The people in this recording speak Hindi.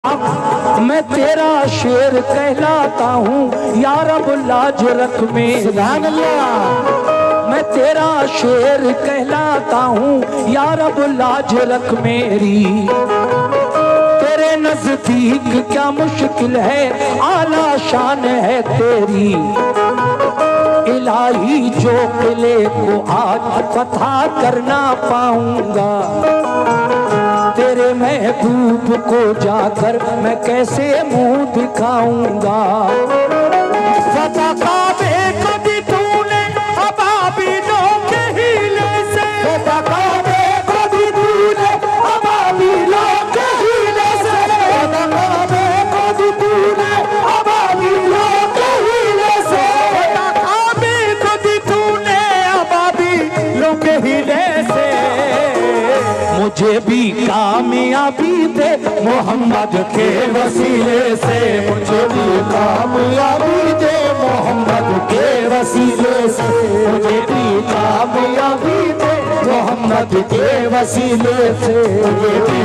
मैं तेरा शेर कहलाता हूँ या रब लाज रख मेरी। मैं तेरा शेर कहलाता हूँ या रब लाज रख मेरी। तेरे नजदीक क्या मुश्किल है, आला शान है तेरी। इलाही जो किले को आज फतह करना पाऊंगा, तेरे महबूब को जाकर मैं कैसे मुंह दिखाऊंगा। फतह काबे को दी तूने अबाबिलों के हीले से, फतह काबे को दी तूने अबाबिलों के हीले से, फतह काबे को दी तूने अबाबिलों के हीले से, फतह काबे को दी तूने अबाबिलों के हीले से। मुझे भी कामयाबी दे मोहम्मद के वसीले से, मुझे भी कामयाबी दे मोहम्मद के वसीले से, मुझे भी कामयाबी दे मोहम्मद के वसीले से, मुझे भी